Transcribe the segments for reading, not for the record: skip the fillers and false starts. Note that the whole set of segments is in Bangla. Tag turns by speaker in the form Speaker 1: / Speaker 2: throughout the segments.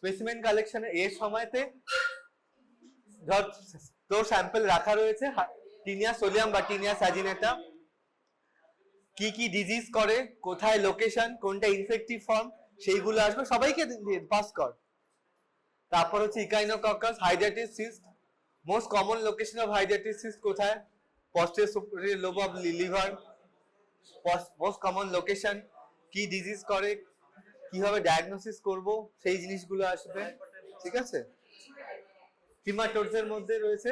Speaker 1: স্পেসিমেন কালেকশনে এর সময়তে ধর তোর স্যাম্পল রাখা রয়েছে টিনিয়া সোলিয়াম বা টিনিয়া স্যাজিনেটা, কি কি ডিজিজ করে, কোথায় লোকেশন, কোনটা ইনফেক্টিভ ফর্ম, সেইগুলো আসবে, সবাইকে পাস কর। তারপর হচ্ছে ইকাইনোককাস, হাইড্রাটিস cyst, most common location of হাইড্রাটিস cyst কোথায়, posterior superior lobe of liver, most common location, কি ডিজিজ করে, কিভাবে ডায়াগনোসিস করব, সেই জিনিসগুলো আসবে, ঠিক আছে। হিমাটোডসের মধ্যে রয়েছে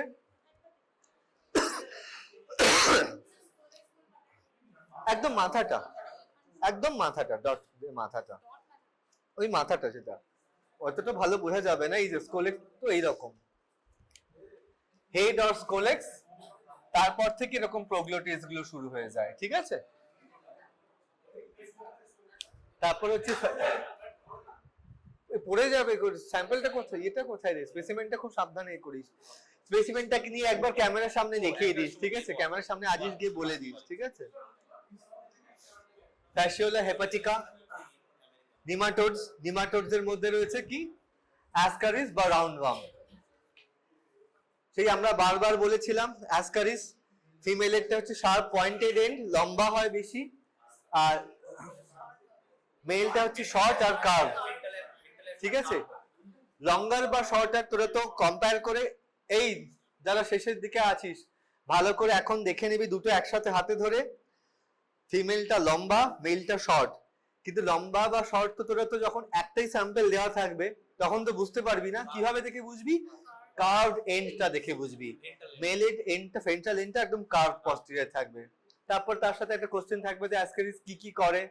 Speaker 1: একদম মাথাটা, একদম মাথাটা, ডট মাথাটা, ওই মাথাটা, সেটা অতটা ভালো বোঝা যাবে না। এই যে স্কোলেক্স তো এইরকম হেড অর স্কোলেক্স, তারপর থেকে এরকম প্রোগ্লোটিস গুলো শুরু হয়ে যায়, ঠিক আছে। তারপর হচ্ছে পড়ে যাবে স্যাম্পলটা কোথায়, এটা কোথায় রে, স্পেসিমেনটা খুব সাবধানে করিস, স্পেসিমেনটাকে নিয়ে একবার ক্যামেরার সামনে দেখিয়ে দিস, ঠিক আছে, ক্যামেরার সামনে আজিজ গিয়ে বলে দিস, ঠিক আছে। ফ্যাসিওলা হেপাটিকা, নিমাটোডস, নিমাটোডস এর মধ্যে রয়েছে কি অ্যাসকারিস বা রাউন্ডওয়ার্ম। সেই আমরা বারবার বলেছিলাম অ্যাসকারিস ফিমেলেরটা হচ্ছে শার্প পয়েন্টেড এন্ড, লম্বা হয় বেশি, আর মেলটা হচ্ছে শর্ট আর কার্ভ, ঠিক আছে। লঙ্গার বা শর্ট আর তোরা তো কম্পেয়ার করে, এই যারা শেষের দিকে আছিস ভালো করে এখন দেখে নিবি দুটো একসাথে হাতে ধরে, ফিমেলটা লম্বা মেলটা শর্ট, কিন্তু লম্বা বা শর্ট তো তোরা তো যখন একটাই স্যাম্পল দেওয়া থাকবে তখন তো বুঝতে পারবি না, কিভাবে দেখে বুঝবি, কার্ভড এন্ডটা দেখে বুঝবি, মেলের এন্ডটা ভেন্ট্রাল এন্ডটা একদম কার্ভ পস্টেরিয়র থাকবে। তারপর তার সাথে একটা কোশ্চেন থাকবে যে অ্যাসকারিস কি কি করে,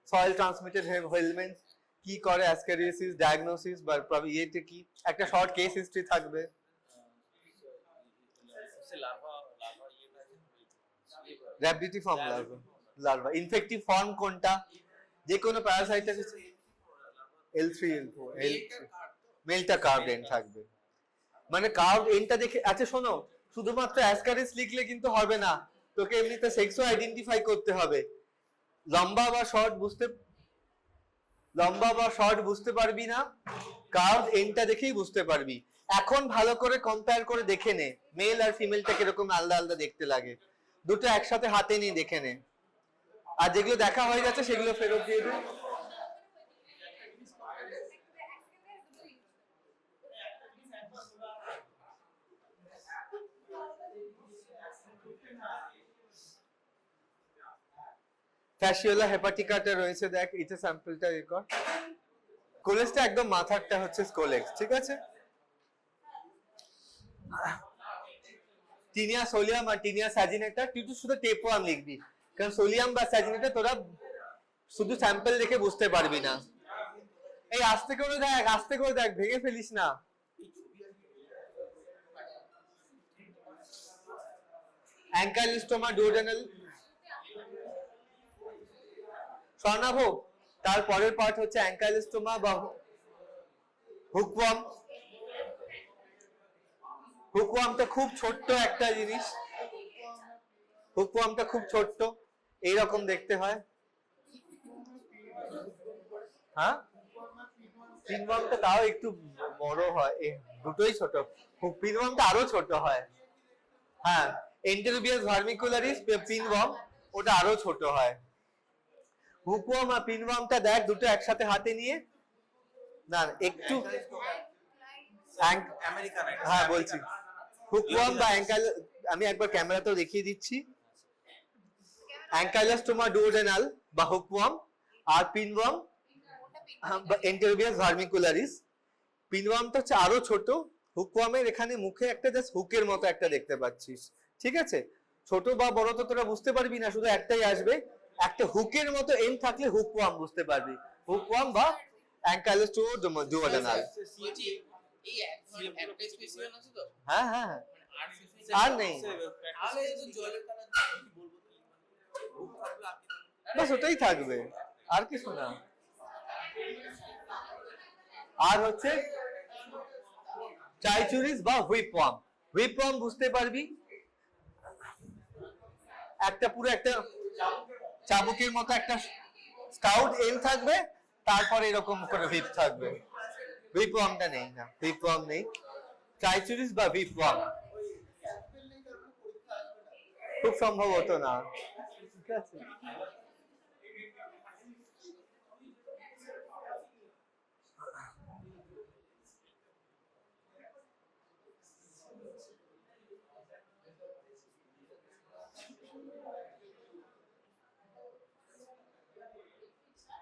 Speaker 1: সয়েল ট্রান্সমিটেড হেলমেন্টস কি করে, অ্যাসকারিয়াসিস ডায়াগনোসিস বা ইয়েতে কি, একটা শর্ট কেস হিস্ট্রি থাকবে। র‍্যাবিডিটি ফর্ম লার্ভা, ইনফেক্টিভ ফর্ম কোনটা, যে কোনো প্যারাসাইটিস L3 L4 মেলটা কার্ভড এন্ড থাকবে, মানে কার্ভড এন্ডটা দেখে। আচ্ছা শোনো, শুধুমাত্র অ্যাসকারিস লিখলে কিন্তু হবে না, তোকে এমনিতে সেক্সও আইডেন্টিফাই করতে হবে। লম্বা বা শর্ট বুঝতে পারবি না, কার্ভড এন্ডটা দেখেই বুঝতে পারবি। এখন ভালো করে কম্পেয়ার করে দেখে নে মেল আর ফিমেলটা কিরকম আলাদা আলাদা দেখতে লাগে, দুটো একসাথে হাতে নিয়ে দেখে নে, আর যেগুলো দেখা হয়ে গেছে সেগুলো ফেরত দিয়ে দে। ফ্যাসিওলা হেপাটিকাটা রয়েছে, দেখ এটা স্যাম্পলটা রেকর্ড, কোলেক্সটা একদম মাথারটা হচ্ছে স্কোলেক্স, ঠিক আছে। টিনিয়া সোলিয়াম আর টিনিয়া স্যাজিনেটা তুই তো শুধু টেপওয়ার্ম লিখবি, কারণ সোলিয়াম বা স্যাজিনেটা তোরা শুধু স্যাম্পল দেখে বুঝতে পারবি না। এই আস্তে করে দেখ, ভেঙে ফেলিস না। অ্যাঙ্কাইলোস্টোমা ডুওডেনাল, স্বর্ণাভোগ, তার পরের পার্ট হচ্ছে অ্যাঙ্কাইলোস্টোমা বা হুকওয়ার্ম। হুকওয়ার্মটা খুব ছোট্ট একটা জিনিস, হুকওয়ার্মটা খুব ছোট্ট, এইরকম দেখতে হয়। হ্যাঁ, পিনওয়ার্মটা তাও একটু বড় হয়, দুটোই ছোট, পিনওয়ার্মটা আরো ছোট হয়। হ্যাঁ, এন্টেরোবিয়াস ভার্মিকুলারিস পিনওয়ার্ম, ওটা আরো ছোট হয়। হুকওয়ার্ম আর পিনওয়ার্মটা দেখ দুটো একসাথে হাতে নিয়ে, না একটু, হ্যাঁ বলছি, হুকওয়ার্ম বা আমি একবার ক্যামেরাতেও দেখিয়ে দিচ্ছি, অ্যাঙ্কাইলোস্টোমা ডুওডেনাল বা হুকওয়ার্ম, আর পিনওয়ার্ম বা এন্টেরোবিয়াস ভার্মিকুলারিস। পিনওয়ার্মটা হচ্ছে আরো ছোট, হুকওয়ার্মের এখানে মুখে একটা জাস্ট হুকের মতো একটা দেখতে পাচ্ছিস, ঠিক আছে। ছোট বা বড় তো তোরা বুঝতে পারবি না, শুধু একটাই আসবে, একটা হুকের মতো এন্ড থাকলে হুকওয়ার্ম বুঝতে পারবি, হুকওয়ার্ম বা অ্যাঙ্কাইলোস্টোমা ডুওডেনাল। হ্যাঁ হ্যাঁ, আর নেই, বাস ওটাই থাকবে, আর কিছু না। আর হচ্ছে ট্রাইচুরিস বা হুইপওয়ার্ম, হুইপওয়ার্ম বুঝতে পারবি, একটা পুরো একটা চাবুকের মতো একটা স্কাউট এন্ড থাকবে, তারপরে এরকম করে হুইপ থাকবে, ভিপওয়ার্মটা নেই না, ভিপওয়ার্ম নেই, ট্রাইচুরিস বা ভিপওয়ার্ম খুব সম্ভবত না। ঠিক আছে,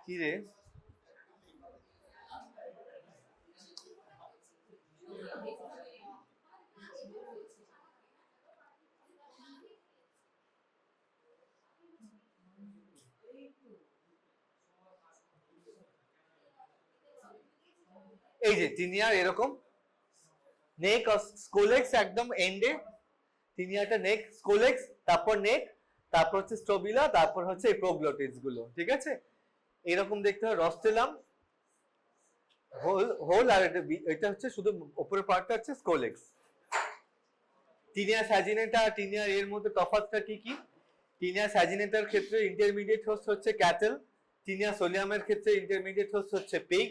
Speaker 1: কি রে এই যে টিনিয়ার এরকম নেক স্কোলেক্স একদম এন্ডে, টিনিয়াটা নেক স্কোলেক্স, তারপর নেক, তারপর হচ্ছে স্ট্রোবিলা, তারপর হচ্ছে এই প্রোগ্লোটিস গুলো। ঠিক আছে, এরকম দেখতে হয়। রস্টেলাম হোল হোল, আর এটা হচ্ছে শুধু উপরের পার্টটা হচ্ছে স্কোলেক্স। টিনিয়া স্যাজিনেটা আর টিনিয়ার এর মধ্যে তফাৎটা কি কি? টিনিয়া স্যাজিনেটার ক্ষেত্রে ইন্টারমিডিয়েট হোস্ট হচ্ছে ক্যাটেল, টিনিয়া সোলিয়ামের ক্ষেত্রে ইন্টারমিডিয়েট হোস্ট হচ্ছে পিগ,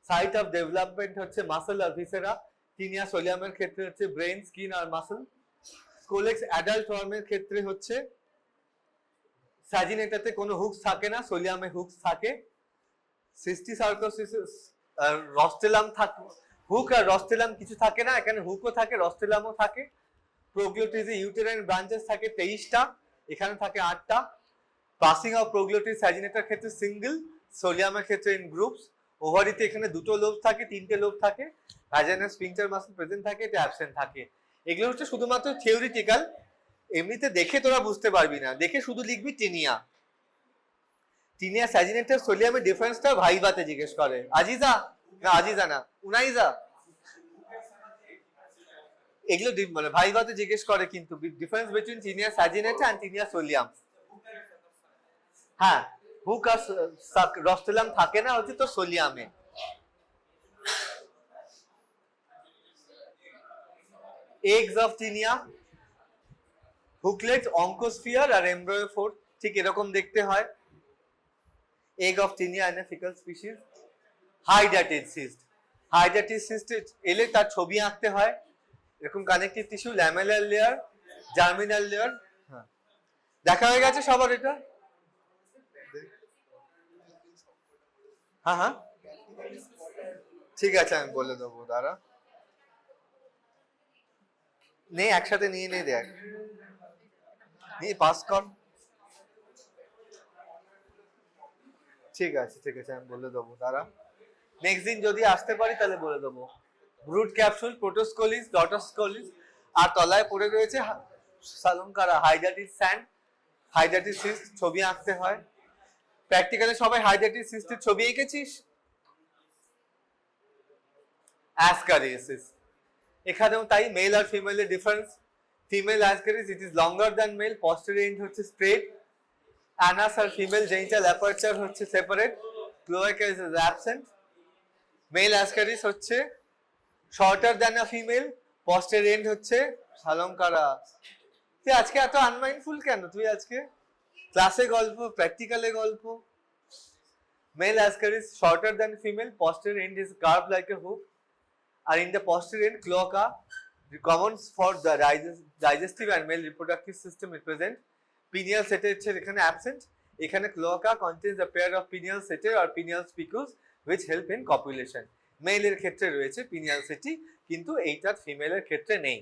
Speaker 1: সাইট অফ ডেভেলপমেন্ট হচ্ছে মাসল আর ভিসেরা, টিনিয়া সোলিয়ামের ক্ষেত্রে হচ্ছে ব্রেন, স্কিন আর মাসল। স্কোলেক্স অ্যাডাল্ট ফর্মের ক্ষেত্রে হচ্ছে স্যাজিনেটাতে কোনো হুকস থাকে না, সোলিয়ামে হুকস থাকে। সিস্টিসার্কোসিস রস্টেলাম থাকে, হুক আর রস্টেলাম কিছু থাকে না, এখানে হুকও থাকে রস্টেলামও থাকে। প্রোগ্লোটিসে ইউটেরাইন ব্রাঞ্চেস থাকে 23টা, এখানে থাকে 8টা। পাসিং অফ প্রোগ্লোটিস স্যাজিনেটার ক্ষেত্রে সিঙ্গেল, সোলিয়ামের ক্ষেত্রে ইন গ্রুপস। ওভারিতে এখানে দুটো লোব থাকে, 3টে লোব থাকে, ভ্যাজাইনাল স্ফিংক্টার মাসল প্রেজেন্ট থাকে, এটা অ্যাবসেন্ট থাকে। এগুলো হচ্ছে শুধুমাত্র থিওরিটিক্যাল, এমনিতে দেখে তোরা বুঝতে পারবি না, দেখে শুধু লিখবি টিনিয়া। টিনিয়া স্যাজিনেটার সোলিয়ামের ডিফারেন্সটা ভাইভাতে জিজ্ঞেস করে। আজিজা না, আজিজা না, উনাইজা, এগুলো মানে ভাইভাতে জিজ্ঞেস করে কিন্তু difference between taenia saginata and taenia solium. হ্যাঁ, হুক আর রস্টেলাম থাকে না হচ্ছে তো সোলিয়ামে। Eggs of taenia, hooklet, oncosphere আর এমব্রয়োফোর, ঠিক এরকম দেখতে হয়। Egg of taenia in a faecal species. Hydatid cyst, hydatid cyst এলে তার ছবি আঁকতে হয়। এরকম connective tissue, lamellar layer, germinal layer. হ্যাঁ, দেখা হয়ে গেছে সবার এটা? হ্যাঁ হ্যাঁ, ঠিক আছে আমি বলে দেবো, দাঁড়া নে একসাথে নিয়ে নে, দেখ নিয়ে পাস কর। ঠিক আছে ঠিক আছে, আমি বলে দেবো, দাঁড়া নেক্সট দিন যদি আসতে পারি তাহলে বলে দেবো। ব্রুট ক্যাপসুল, প্রোটোস্কোলিস, ডটোস্কোলিস, আর তলায় পড়ে রয়েছে সালঙ্কারা, হাইডাটিস স্যান্ড, হাইডাটিস সিস্ট, ছবি আঁকতে হয়। প্র্যাকটিক্যালে সবাই হাইডাটিস সিস্টের ছবি এঁকেছিস? অ্যাসকারিয়াসিস, এখানেও তাই, মেল আর ফিমেলের difference. Female ascaris it is longer than male, posterior end হচ্ছে স্ট্রেট, অ্যানাস আর ফিমেল জেনিটাল অ্যাপারচার হচ্ছে separate, cloaca is absent. Male ascaris হচ্ছে shorter than a female, posterior end হচ্ছে সালঙ্কারা। তুই আজকে এত আনমাইন্ডফুল কেন? তুই আজকে ক্লাসে গল্প, প্র্যাকটিক্যালে গল্প। Male ascaris shorter than female, posterior end is carved like a hook, and in the posterior end cloaca, the common for the digestive and male reproductive system is present. Pineal setae এখানে absent, এখানে cloaca contains a pair of pineal setae or pineal spicules which help in copulation. Male এর ক্ষেত্রে রয়েছে pineal setae, কিন্তু এইটা ফিমেল এর ক্ষেত্রে নেই।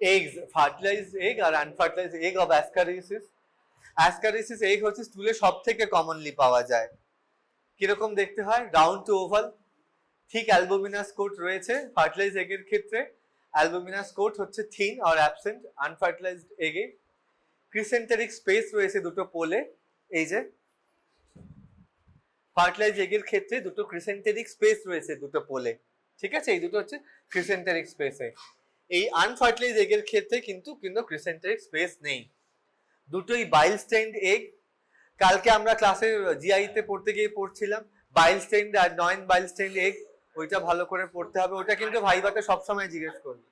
Speaker 1: Eggs, fertilized egg or unfertilized egg of ascariasis. Ascariasis egg হচ্ছে স্টুলে সব থেকে কমনলি পাওয়া যায়। কিরকম দেখতে হয়? রাউন্ড টু ওভাল, ঠিক অ্যালবুমিনাস কোট রয়েছে ফার্টিলাইজড এগের ক্ষেত্রে। অ্যালবুমিনাস কোট হচ্ছে থিন আর অ্যাবসেন্ট আনফার্টিলাইজড এগে। ক্রিসেন্টেরিক স্পেস রয়েছে দুটো পোলে, এই যে ফার্টিলাইজড এগের ক্ষেত্রে দুটো ক্রিসেন্টেরিক স্পেস রয়েছে দুটো পোলে, ঠিক আছে, এই দুটো হচ্ছে ক্রিসেন্টেরিক স্পেসে। এই আনফার্টিলাইজড এগের ক্ষেত্রে কিন্তু ক্রিসেন্টেরিক স্পেস নেই, দুটোই বাইল স্টেইনড এগ। কালকে আমরা ক্লাসে জিআই তে পড়তে গিয়ে পড়ছিলাম বাইল স্টেইনড আর নন বাইল স্টেইনড এগ, ওইটা ভালো করে পড়তে হবে, ওটা কিন্তু ভাইভাতে সবসময় জিজ্ঞেস করবে।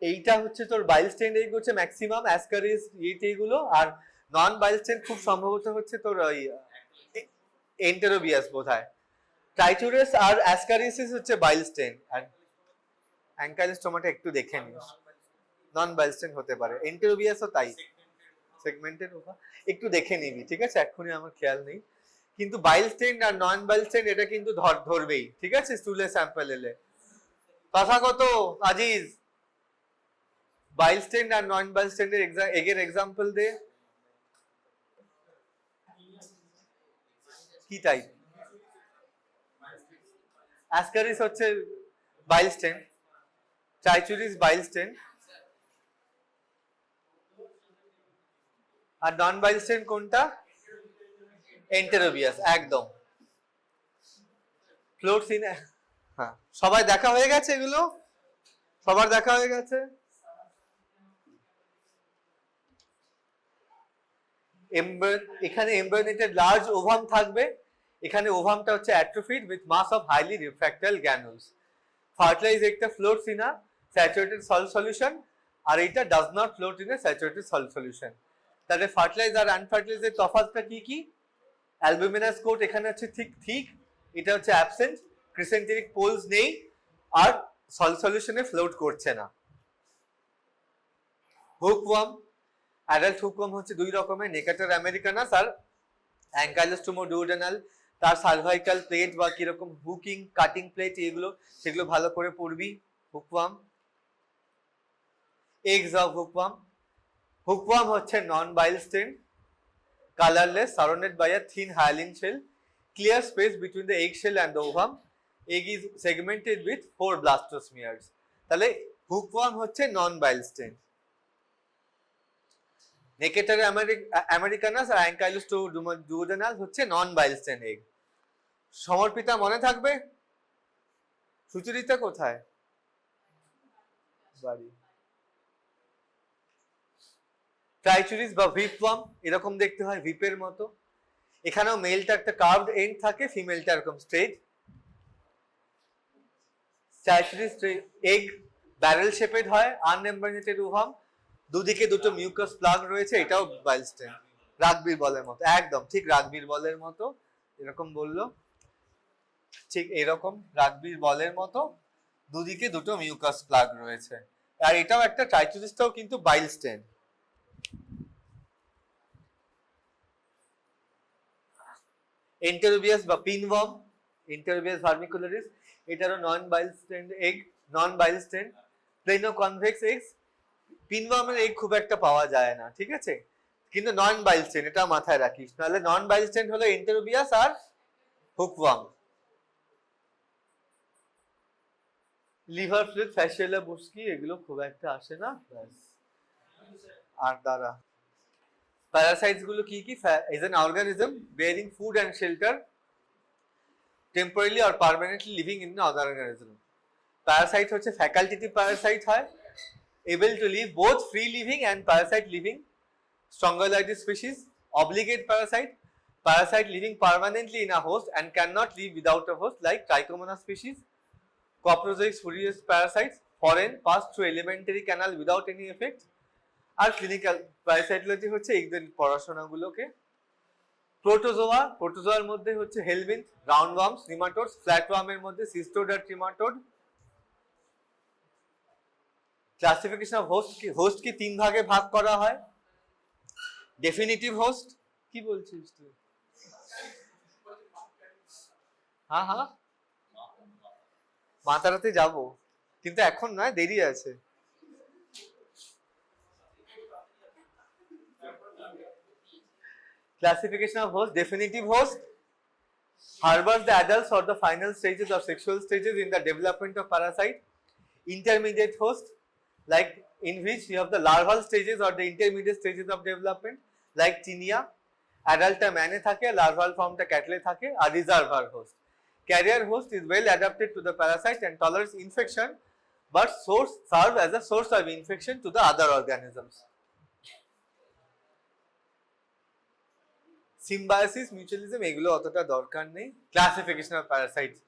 Speaker 1: এইটা হচ্ছে তোর বাইল স্টেইনড এগ হচ্ছে ম্যাক্সিমাম অ্যাসকারিস এইগুলো, আর নন বাইল স্টেইনড খুব সম্ভবত হচ্ছে তোর ওই এন্টেরোবিয়াস বোধহয়। ট্রাইচুরাস আর অ্যাসকারিসিস হচ্ছে বাইল স্টেন, আর অ্যাঙ্কাইলোস্টোমাটা একটু দেখে নিন, নন বাইল স্টেন হতে পারে। এন্টেরোবিয়াসও তাই, সেগমেন্টেড ওভা, একটু দেখে নিবি, ঠিক আছে? এক্ষুনি আমার খেয়াল নেই, কিন্তু বাইল স্টেন আর নন বাইল স্টেন এটা কিন্তু ধরবেই, ঠিক আছে? স্টুলে স্যাম্পল এলে। তথাগত আজিজ, বাইল স্টেন আর নন বাইল স্টেনের এগের এক্সাম্পল দে। কি টাইপ? অ্যাসকারিস হচ্ছে বাইল স্টেন, ট্রাইচুরিস বাইল স্টেন, আর নন বাইল স্টেন কোনটা? এন্টেরোবিয়াস, একদম। ফ্লোর সিন, হ্যাঁ, সবাই দেখা হয়ে গেছে, এগুলো সবার দেখা হয়ে গেছে। এখানে এমব্রায়োনেটেড লার্জ ওভাম থাকবে, এখানে ওভামটা হচ্ছে atrophied with mass of highly refractile granules. Fertilise একটা floats in a saturated salt solution, আর এটা does not float in a saturated salt solution. তাহলে ফার্টিলাইজ আর আনফার্টিলাইজের তফাৎটা কি কি? অ্যালবুমিনাস কোট এখানে হচ্ছে ঠিক, এটা হচ্ছে অ্যাবসেন্ট, ক্রিসেন্টেরিক পোলস নেই, আর সল্ট সলিউশনে ফ্লোট করছে না। হুকওয়ার্ম, অ্যাডাল্ট হুকওয়ার্ম হচ্ছে দুই রকমের, নেকাটার আমেরিকানাস আর অ্যাঙ্কাইলোস্টোমা ডুওডেনাল। তার সার্ভাইকাল প্লেট বা কিরকম হুকিং কাটিং প্লেট এগুলো, সেগুলো ভালো করে পড়বি। Hookworm, eggs of hookworm. Hookworm হচ্ছে নন বাইল স্টেন, colorless, surrounded by a thin hyaline shell, clear space between the egg shell and the ovum. Egg is segmented with 4 blastomeres. তাহলে হুকওয়ার্ম হচ্ছে নন বাইল স্টেন। নেকেটারি আমেরিকানাস আর অ্যাঙ্কাইলোস্টোমা হচ্ছে নন বাইল স্টেন এগ। সমর্পিতা মনে থাকবে? সুচরিতা কোথায়? বাড়ি। ট্রাইচুরিস বা ভিপওয়ার্ম এরকম দেখতে হয়, ভিপের মতো। এখানেও মেলটা একটা কার্ভড এন্ড থাকে, ফিমেলটা এরকম স্ট্রেট। ট্রাইচুরিস এগ ব্যারেল শেপেড হয়, আনএমব্রায়োনেটেড ওভাম, দুদিকে দুটো মিউকাস প্লাগ রয়েছে, এটাও বাইল স্টেন। রাগবির বলের মতো, একদম ঠিক রাগবির বলের মতো, এরকম বললো, ঠিক এরকম রাগবির বলের মতো, দুদিকে দুটো মিউকাস প্লাগ রয়েছে। আর এটাও একটা, ট্রাইচুরিসটাও কিন্তু বাইল স্টেন। এন্টেরোবিয়াস বা পিনওয়ার্ম, এন্টেরোবিয়াস ভার্মিকুলারিস, এটারও নন বাইল স্টেন এগ, নন বাইল স্টেন। প্লেনো কনভেক্স এগস, পিনওয়ার্মের এগ খুব একটা পাওয়া যায় না, ঠিক আছে, কিন্তু নন বাইল স্টেন, এটা মাথায় রাখিস। তাহলে নন বাইল স্টেন হলো এন্টেরোবিয়াস আর হুকওয়ার্ম। লিভার ফ্লুইড, ফ্যাসিওলা বুস্কি, এগুলো খুব একটা আসে না। আর দ্বারা প্যারাসাইটস গুলো কি কি? is an organism bearing food and shelter temporarily or permanently living in another organism. Parasite হচ্ছে ফ্যাকাল্টেটিভ প্যারাসাইট হয়, able to live both free living and parasite living. Strongyloides species. Obligate parasite, parasite living permanently in a host and cannot live without a host, like Trichomonas species. Coprozoic spurious parasites, foreign, pass through alimentary canal without any effect. R clinical parasitology হচ্ছে এদের পড়াশোনাগুলোকে। প্রোটোজোয়া, প্রোটোজোয়ার মধ্যে হচ্ছে হেলমিন্থ, রাউন্ডওয়ার্মস, নিমাটোডস, ফ্ল্যাটওয়ার্মের মধ্যে সিস্টোড আর ট্রিমাটোড। ক্লাসিফিকেশন অফ হোস্ট কি তিন ভাগে ভাগ করা হয়। ডেফিনিটিভ হোস্ট, কি বলছিস তুই? হ্যাঁ, মাতারাতে যাব, কিন্তু এখন নয়, দেরি আছে। Classification of host. Definitive host harbors the adults or the final stages or sexual stages in the development of parasite. Intermediate host, like in which you have the larval stages or the intermediate stages of development, like tinea. Adult man e thake, larval form ta cattle e thake. A reservoir host. Carrier host is well adapted to the parasite and tolerates infection, but serve as a source of infection to the other organisms. Symbiosis, mutualism, এগুলো অতটা দরকার নেই। Classification of parasites,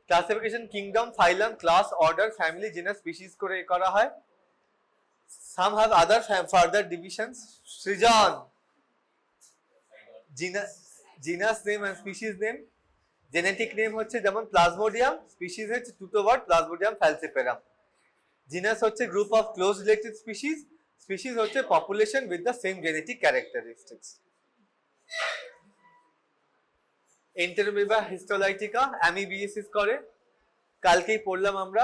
Speaker 1: classification kingdom, phylum, class, order, family, genus, species করে করা হয়। Some have other further divisions. Srijan, genus name and species name. Genetic name হচ্ছে যেমন প্লাজমোডিয়াম, স্পিসিস হচ্ছে টুটোভার্ট প্লাজমোডিয়াম ফ্যালসিপেরাম। জিনাস হচ্ছে group of close related species, species হচ্ছে population with the same genetic characteristics. Entamoeba histolytica amoebiasis করে, কালকেই পড়লাম আমরা।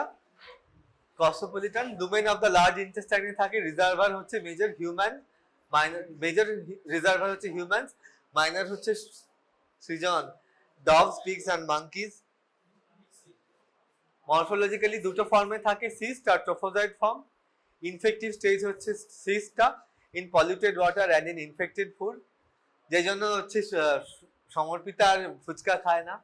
Speaker 1: Cosmopolitan domain of the large ইন্টেস্টাইনে থাকে, রিজার্ভার হচ্ছে মেজর হিউম্যান, মেজর রিজার্ভার হচ্ছে হিউম্যানস, মাইনর হচ্ছে Srijan dogs, pigs and monkeys. Morphologically দুটো ফর্মে থাকে, সিস্ট আর ট্রোফোজয়েড ফর্ম। ইনফেক্টিভ স্টেজ হচ্ছে সিস্টটা in polluted water and in infected food, যে জন্য হচ্ছে সমর্পিতা আর ফুচকা খায় না।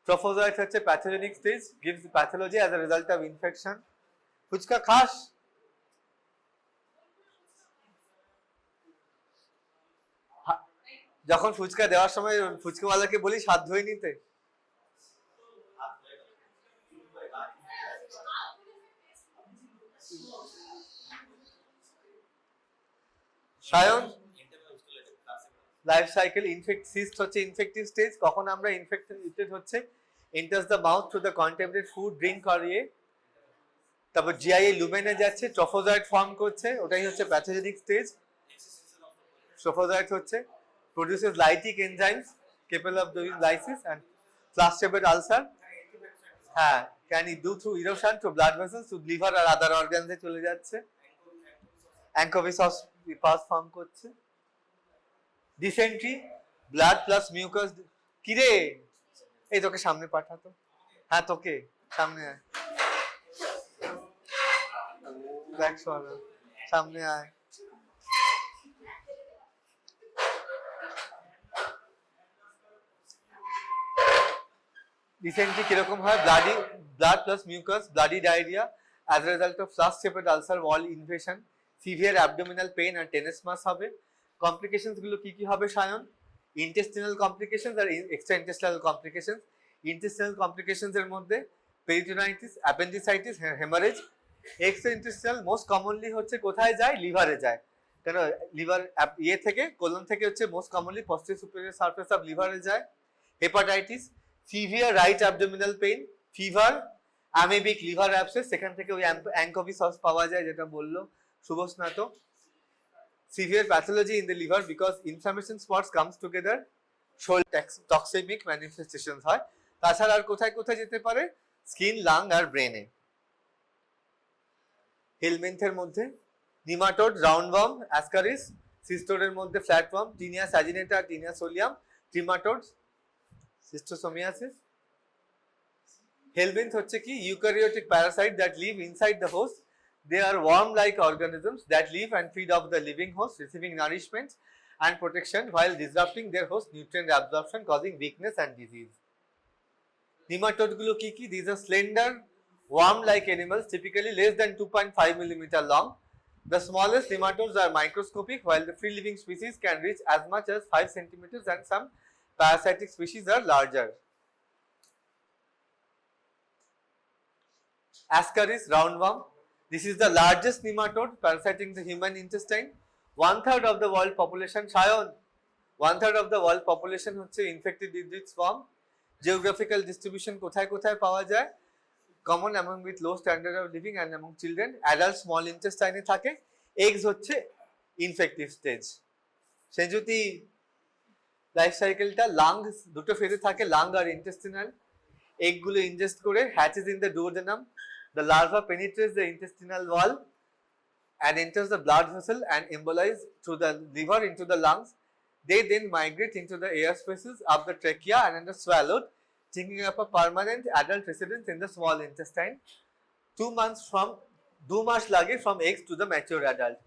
Speaker 1: ট্রোফোজয়েড হচ্ছে pathogenic stage, gives pathology as a result of infection. Phuchka খাস? যখন ফুচকা দেওয়ার সময় ফুচকাওয়ালাকে বলিস হাত ধুয়ে নিতে। সায়ন লাইফ সাইকেল সিস্ট হচ্ছে ইনফেক্টিভ স্টেজ, কখন আমরা ইনফেক্টেড হচ্ছে enters the mouth through the contaminated food, drink আর ইয়ে। তারপর জিআইএ লুমেনে যাচ্ছে, ট্রোফোজয়েড ফর্ম করছে, ওটাই হচ্ছে প্যাথোজেনিক স্টেজ। ট্রোফোজয়েড হচ্ছে produces lytic enzymes capable of doing lysis and flash-shaped ulcer. হ্যাঁ, can it do through erosion to blood vessels to liver আর other organs এ চলে যাচ্ছে। অ্যাঙ্কোভিসস পাস ফর্ম করছে। Dysentery blood plus mucus. কিরে এই তোকে সামনে পাঠাতো, হ্যাঁ তোকে সামনে আয়, দেখ সামনে আয়। ডিসেন্ট্রি কিরকম হয়? Blood plus mucus, bloody diarrhoea as a result of flash-shaped ulcer, wall invasion, severe abdominal pain and tenesmus হবে। কমপ্লিকেশনস গুলো কি কি হবে সায়ন? ইন্টেস্টিনাল কমপ্লিকেশনস আর এক্সট্রাইন্টেস্টাইনাল কমপ্লিকেশনস। ইন্টেস্টিনাল কমপ্লিকেশনস এর মধ্যে peritonitis, appendicitis, haemorrhage. Extraintestinal most commonly হচ্ছে কোথায় যায়? লিভারে যায়। কেন? লিভার ইয়ে থেকে কোলন থেকে হচ্ছে most commonly posterior superior surface of লিভারে যায়। Hepatitis, severe right abdominal pain, fever, amoebic liver abscess, সেখান থেকে ওই অ্যাঙ্কোভিসস পাওয়া যায় যেটা বললো শুভস্নাত। Severe pathology in the liver because inflammation spots comes together, show toxemic manifestations হয়। তাছাড়া আর কোথায় কোথায় যেতে পারে? স্কিন, লাং আর ব্রেনে। হেলমিন্থের মধ্যে নিমাটোড, রাউন্ডওয়ার্ম, অ্যাসকারিস। সিস্টোডের মধ্যে flatworm, taenia saginata, taenia solium. Trematodes, schistosomiasis. Helminth হচ্ছে কি? Eukaryotic parasite that live inside the host. They are worm-like organisms that live and feed off the living host, receiving nourishment and protection while disrupting their host nutrient absorption, causing weakness and disease. Nematode gulo ki ki? These are slender, worm-like animals, typically less than 2.5 millimeter long. The smallest nematodes are microscopic, while the free-living species can reach as much as 5 centimeters, and some parasitic species are larger. Ascaris roundworm. This is the largest nematode parasiting the human intestine. 1/3 of the world population, Shayon, 1/3 of the world population হচ্ছে infected with this worm. Geographical distribution কোথায় কোথায় পাওয়া যায়? Common among with low standard of living and among children. Adult small intestine থাকে। Eggs হচ্ছে infective stage. সেজুতি লাইফ সাইকেলটা লাং দুটো ফেজে থাকে, লাং আর ইন্টেস্টিনাল। এগ গুলো ইনজেস্ট করে hatches in the duodenum. The larva penetrates the intestinal wall and enters the blood vessel and embolize through the liver into the lungs. They then migrate into the air spaces of the trachea and are swallowed, taking up a permanent adult residence in the small intestine. 2 months লাগে from eggs to the mature adult.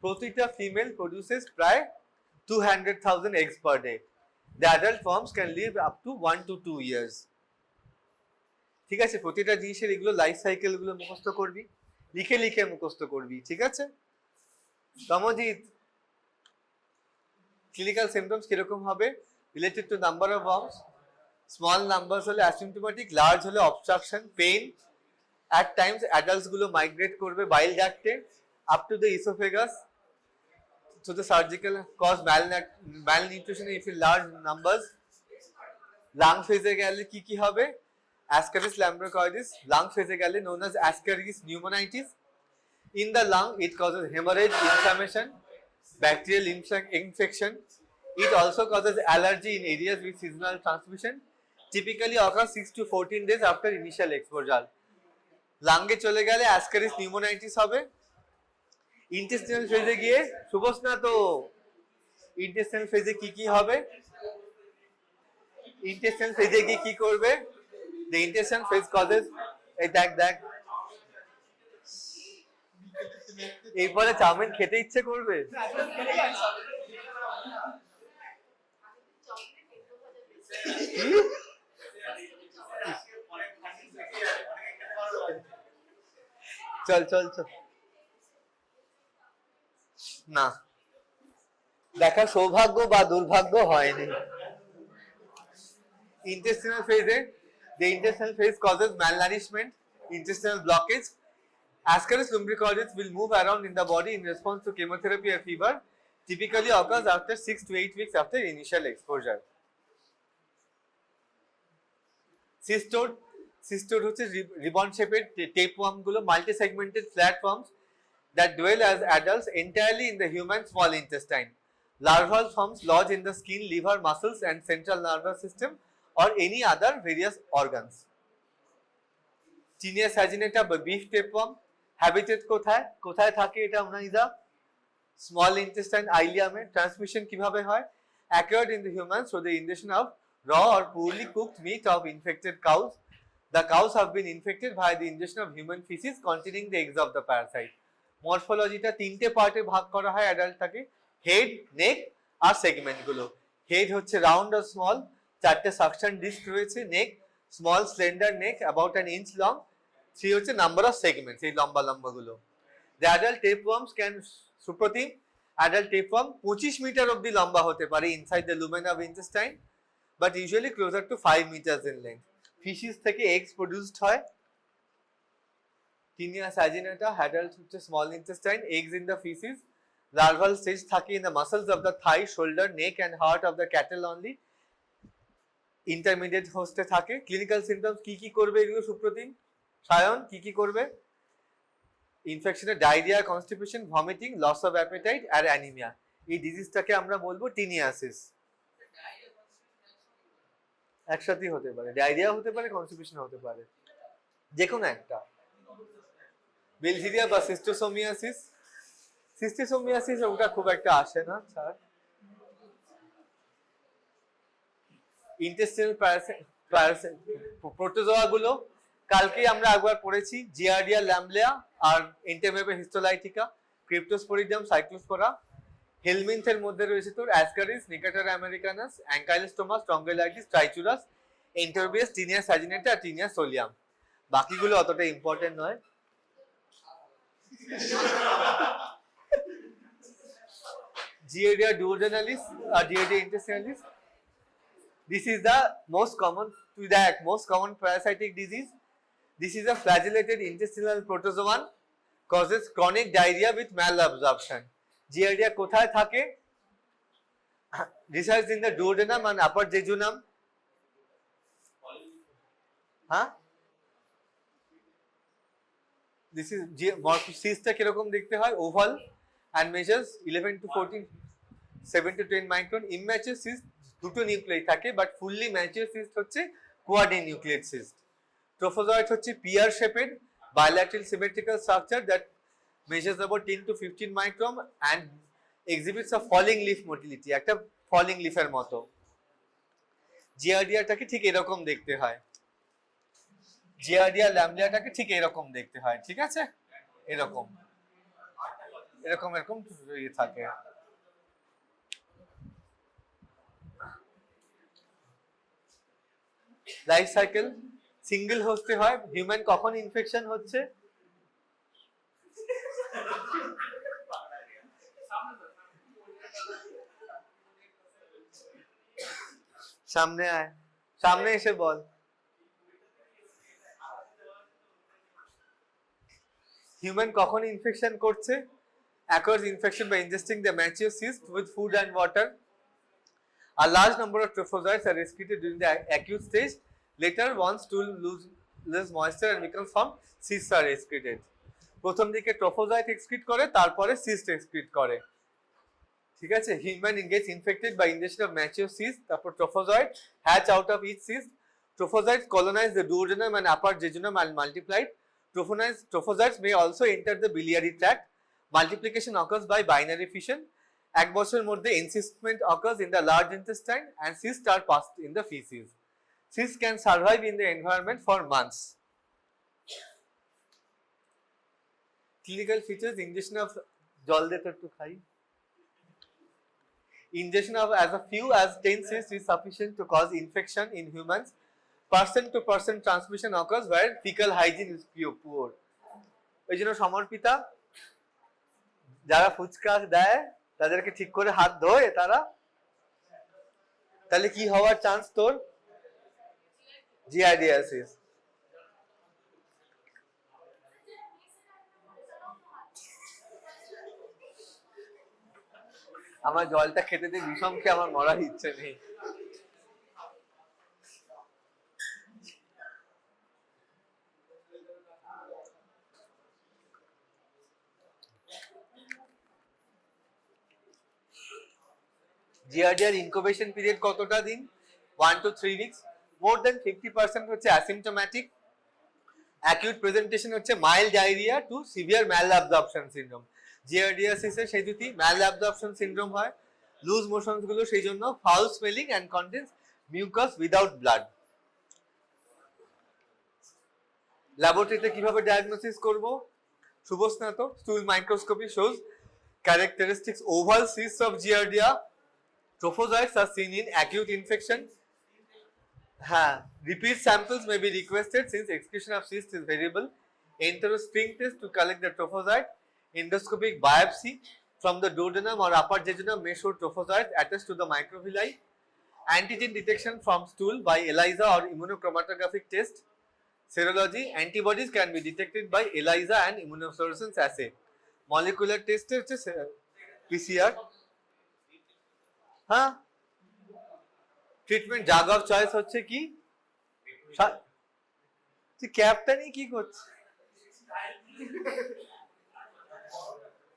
Speaker 1: প্রতিটা female produces প্রায় 200,000 eggs per day. The adult worms can live up to 1 to 2 years. ঠিক আছে, প্রতিটা জিনিসের এগুলো লাইফ সাইকেল গুলো মুখস্থ করবি, লিখে লিখে মুখস্থ করবি, ঠিক আছে? সমজিৎ, ক্লিনিক্যাল সিমটমস কিরকম হবে? Related to number of worms. Small numbers হলে অ্যাসিম্পটোমেটিক, লার্জ হলে obstruction, pain. At times adults গুলো মাইগ্রেট করবে বাইল ডাক্টে up to the oesophagus. So the surgical cause malnutrition if in large numbers. Lung phase গেলে কি হবে? Ascaris lambdocarditis, lung phase গেলে known as Ascaris pneumonitis. In the lung, it causes hemorrhage, inflammation, bacterial infection. It also causes allergy in areas with seasonal transmission. Typically occurs 6 to 14 days after initial exposure. Lung এ চলে গেলে Ascaris pneumonitis হবে. Intestinal phase এ গিয়ে সুবসনা তো intestinal phase এ কি হবে? Intestinal phase এ গিয়ে কি করবে? The intestinal phase causes এই দেখ এরপরে চাউমিন খেতে ইচ্ছে করবে। চল না দেখা সৌভাগ্য বা দুর্ভাগ্য হয়নি। Intestinal phase, the intestinal phase causes malnourishment, intestinal blockage. Ascaris lumbricoides will move around in the body in response to chemotherapy or fever. Typically occurs after 6 to 8 weeks after initial exposure. Cystode হচ্ছে ribbon shaped tapeworm গুলো multi-segmented flatworms that dwell as adults entirely in the human small intestine. Larval forms lodge in the skin, liver, muscles and central nervous system or any other various organs. Tinea saginata বা beef tapeworm habitat কোথায় থাকে এটা আপনারা small intestine ileum এ transmission কিভাবে হয়? Occurred in the humans through the ingestion of raw or poorly cooked meat of infected cows. The cows have been infected via the ingestion of human feces containing the eggs of the parasite. মরফোলজিটা তিনটে পার্টে ভাগ করা হয় অ্যাডাল্টটাকে, হেড, নেক আর সেগমেন্ট গুলো। হেড হচ্ছে রাউন্ড আর স্মল, চারটে সাকশন ডিস্ক রয়েছে, neck small slender neck about an inch long, three হচ্ছে নাম্বার অফ সেগমেন্টস এই লম্বা গুলো। The adult tapeworms can Supratim adult tapeworm 25 metre অব্দি লম্বা হতে পারে inside the lumen of intestine, but usually closer to 5 metres in length. Faeces থেকে এগস প্রডিউসড হয়। Tinea saginata, adult হচ্ছে small intestine, eggs in the feces. Larval stage থাকে in the muscles of the thigh, shoulder, neck and heart of the cattle only. Intermediate host থাকে। Clinical symptoms কি করবে এগুলো সুপ্রতিম? সায়ন কি করবে? Infection, diarrhea, constipation, vomiting, loss of appetite R anemia. এই ডিজিজটাকে আমরা বলবো টিনিয়াসিস। একসাথেই হতে পারে, ডায়রিয়া হতে পারে, কনস্টিপেশন হতে পারে, যে কোনো একটা। বেলজিরিয়া বা সিস্টোসোমিয়াসিস ওটা খুব একটা আসে না স্যার। ইন্টেস্টিনাল প্রোটোজোয়া গুলো কালকে আমরা একবার পড়েছি, জিয়ার্ডিয়া ল্যাম্বলিয়া আর এন্টেমেবে হিস্টোলাইটিকা, ক্রিপ্টোস্পোরিডিয়াম সাইক্লোস্পোরা। হেলমিন্থের মধ্যে রয়েছে তোর অ্যাসকারিস, নিকাটার আমেরিকানাস, অ্যাঙ্কাইলোস্টোমা, স্ট্রঙ্গেলাইটিস, ট্রাইচুরাস, এন্টোরবিয়াস, টিনিয়া স্যাজিনেটা আর টিনিয়া সোলিয়াম। বাকিগুলো অতটা ইম্পর্টেন্ট নয়। Giardia duodenalis or Giardia intestinalis. This is the most common parasitic disease. This is a flagellated intestinal protozoan, causes chronic diarrhea with malabsorption. Giardia কোথায় থাকে? Resides in the duodenum and upper jejunum. This is morphosis কিরকম দেখতে হয়? Oval and measures 11 to 14, 7 to 10 micron. Immature cyst দুটো নিউক্লিয়াই থাকে, বাট ফুললি ম্যাচিওর সিস্ট হচ্ছে কোয়াড্রিনিউক্লিয়েট সিস্ট। ট্রোফোজয়েড হচ্ছে pear shaped bilateral symmetrical structure that measures about 10 to 15 micron and exhibits a falling leaf motility, একটা falling leaf এর মতো। জিয়ার্ডিয়াটাকে ঠিক এরকম দেখতে হয়, জিয়ার্ডিয়া ল্যাম্বলিয়াটাকে ঠিক এরকম দেখতে হয়, ঠিক আছে? এরকম থাকে। লাইফ সাইকেল সিঙ্গেল হোস্টে হয়। হিউম্যান কখন ইনফেকশন হচ্ছে? সামনে আয়, সামনে এসে বল। হিউম্যান কখন ইনফেকশন করছে? occurs infection by ingesting the mature cyst with food and water. A large number of trophozoites are excreted during the acute stage. Later, once stool loses moisture and becomes firm, cysts are excreted. প্রথম দিকে ট্রোফোজয়েট এক্সক্রিট করে, তারপরে সিস্ট এক্সক্রিট করে। ঠিক আছে, human gets infected by ingestion of mature cyst, তারপর ট্রোফোজয়েট hatch out of each cyst. Trophozoites colonize the duodenum and upper jejunum and multiplied. Trophozoites may also enter the biliary tract. Multiplication occurs by binary fission. এক বছরের মধ্যে encystment occurs in the large intestine and cysts are passed in the feces. Cysts can survive in the environment for months. Clinical features: ingestion of জল দে তো একটু খাই। Ingestion of as few as 10 cysts is sufficient to cause infection in humans. Person to person transmission occurs where fecal hygiene is poor. এই জন্য সমর্পিতা যারা ফুচকা দেয় তাদেরকে ঠিক করে হাত ধোয় তারা, তাহলে কি হওয়ার চান্স তোর? জিআরডিয়াসিস। আমার জলটা খেতে দিয়ে বিষম খেয়ে আমার মরার ইচ্ছে নেই। জিআরডিআর ইনকিউবেশন পিরিয়ড কতটা দিন? 1 to 3 weeks. More than 50% হচ্ছে অ্যাসিম্পটোম্যাটিক। অ্যাকিউট প্রেজেন্টেশন হচ্ছে mild diarrhoea to severe malabsorption syndrome. জিআরডিয়াসিসে সেই যদি ম্যালঅ্যাবজর্পশন সিনড্রোম হয়, লুজ মোশনস গুলো সেই জন্য foul smelling and contains mucus without blood. ল্যাবরেটরিতে কিভাবে ডায়াগনোসিস করব? Shubhasnata stool microscopy shows characteristics oval cysts of Giardia. Trophozoites are seen in acute infection. Repeat samples may be requested since excretion of cyst is variable. Enterospring test to collect the trophozoite. Endoscopic biopsy from the duodenum or upper jejunum may show trophozoites attached to the microvilli. Antigen detection from stool by ELISA or immunochromatographic test. Serology: antibodies can be detected by ELISA and immunofluorescence assay. Molecular test হচ্ছে PCR. Treatment drug of choice হচ্ছে কি? তুই ক্যাপটা নিয়ে কি করছিস?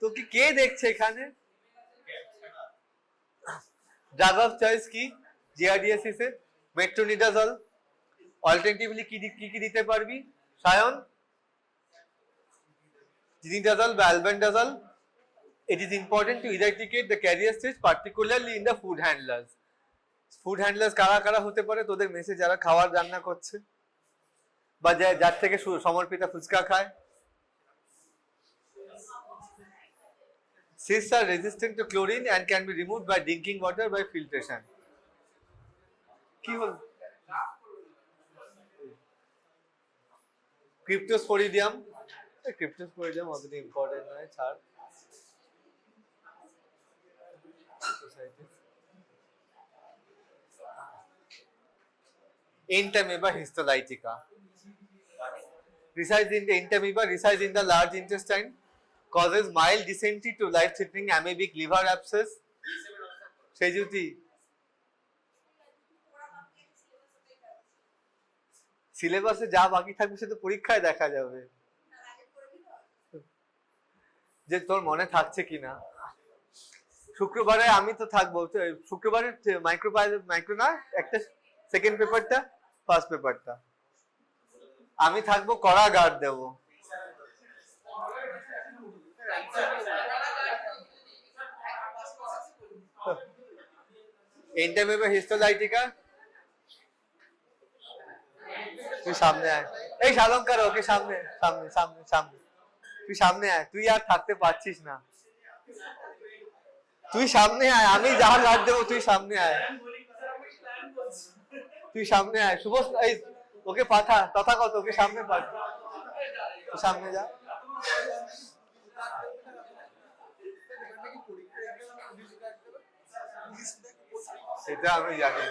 Speaker 1: তোকে কে দেখছে এখানে? ড্রাগ অফ চয়েস কি জিআরডিএসিস এ? মেট্রোনিডাজল। অল্টারনেটিভলি কি কি দিতে পারবি সায়ন? জিনিডাজল বা albendazole. It is important to eradicate the carrier stage, particularly in the food handlers. Food handlers কারা কারা হতে পারে তোদের মেসে? যারা খাবার রান্না করছে বা যার থেকে সমর্পিতা ফুচকা খায়। Cysts are resistant to chlorine and can be removed by drinking water by filtration. কি হল? ক্রিপ্টোস্পোরিডিয়াম। ক্রিপ্টোস্পোরিডিয়াম অতটা ইম্পর্টেন্ট নয়, ছাড়। Entamoeba histolytica resides in the entamoeba resides in the large intestine, causes mild dysentery to life-threatening amoebic liver abscess. Sejuti সিলেবাসে যা বাকি থাকবে সে তো পরীক্ষায় দেখা যাবে যে তোর মনে থাকছে কিনা। শুক্রবারে আমি তো থাকবো, শুক্রবারে মাইক্রো না একটা সেকেন্ড পেপারটা ফার্স্ট পেপারটা আমি থাকবো, কড়া গার্ড দেবো। এন্টামেবা হিস্টোলাইটিকা। তুই সামনে আয়, এই শালঙ্কার ওকে সামনে সামনে সামনে সামনে তুই সামনে আয়, তুই আর থাকতে পারছিস না, তুই সামনে আয়, আমি যা গার্ড দেবো তুই সামনে আয়, তুই সামনে আয়। শুভ এই ওকে পাঠা তথাগত ওকে সামনে পাঠা, সামনে যা। সেটা আমি জানি।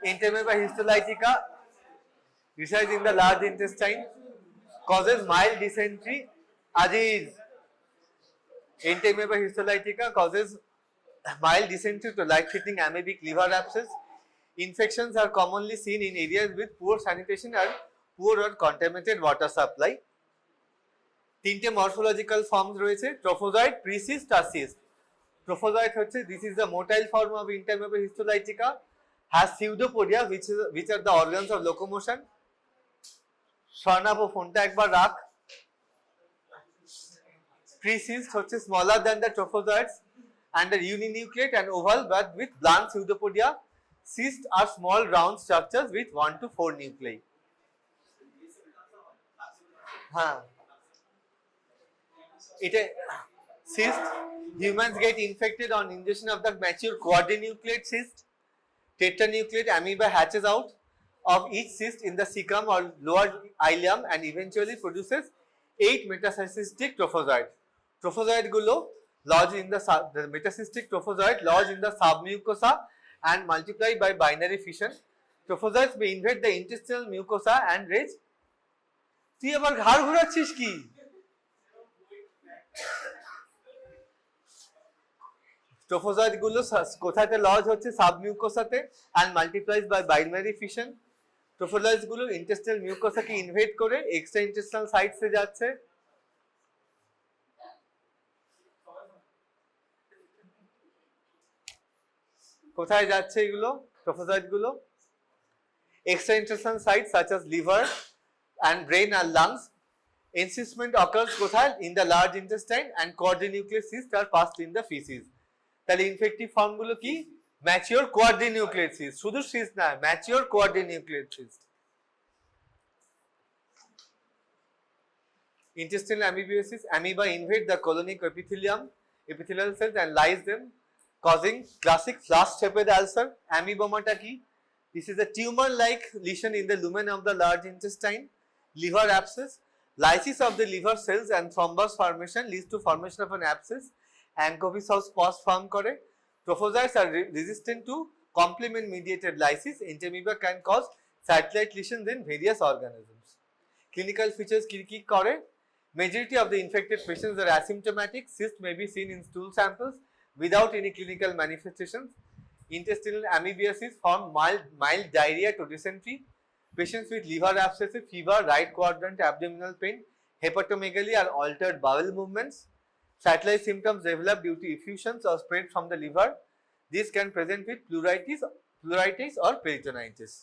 Speaker 1: Entamoeba histolytica resides in the large intestine, causes mild dysentery Aziz, Entamoeba histolytica causes mild dysentery to life-threatening amoebic liver abscess. Infections are commonly seen in areas with poor sanitation and poor or contaminated water supply. তিনটে মরফোলজিক্যাল ফর্মস রয়েছে, ট্রোফোজয়েড, প্রিসিস্ট আর সিস্ট। ট্রোফোজয়েড হচ্ছে this is the motile form of Entamoeba histolytica, has pseudopodia which are the organs of locomotion. Swarnabh ফোনটা একবার রাখ। Precyst হচ্ছে smaller than the trophozoids and are uninucleate and oval but with blunt pseudopodia. Cysts are small round structures with 1 to 4 nuclei. Cyst, humans get infected on ingestion of the mature quadrinucleate cyst. Tetranucleate amoeba hatches out of each cyst in the cecum or lower ileum and eventually produces 8 metacystic trophozoids. Trophozoid gulo lodge in the metacystic trophozoid lodge in the submucosa and multiply by binary fission. Trophozoids may invade the intestinal mucosa and raise. তুই আবার ঘাড় ঘোরাচ্ছিস কি? Trophozoid গুলো কোথাতে লজ হচ্ছে? সাবমিউকোসাতে and multiplies by binary fission. Trophozoids গুলো intestinal mucosa কে ইনভেড করে এক্সট্রা ইন্টেস্টাইনাল সাইটসে যাচ্ছে। কোথায় যাচ্ছে এগুলো ট্রোফোজয়েড গুলো? Extra intestinal sites such as liver and brain and lungs. Encystment occurs কোথায়? In the large intestine and quadrinucleate cysts are passed in the feces. তাহলে ইনফেক্টিভ ফর্ম গুলো কি? ম্যাচিওর কোয়াড্রিনিউক্লিয়েট সিস্ট, শুধু সিস্ট না, mature quadrinucleate cyst. Intestinal amoebiasis, amoeba invade the colonic epithelial cells and lyse them, causing classic flask-shaped ulcer. Amoebomata কি? This is a tumor-like lesion in the lumen of the large intestine. Liver abscess, lysis of the liver cells and thrombus formation leads to formation of an abscess. Anchovy of spores form করে। Trophozoites are resistant to complement-mediated lysis. Entamoeba can cause satellite lesions in various organisms. Clinical features কি করে? Majority of the infected patients are asymptomatic. Cysts may be seen in stool samples without any clinical manifestations. Intestinal amoebiasis form mild diarrhea to dysentery. Patients with liver abscess, fever, right quadrant abdominal pain, hepatomegaly or altered bowel movements. Satellite symptoms develop due to effusions or spread from the liver. These can present with pleuritis or peritonitis.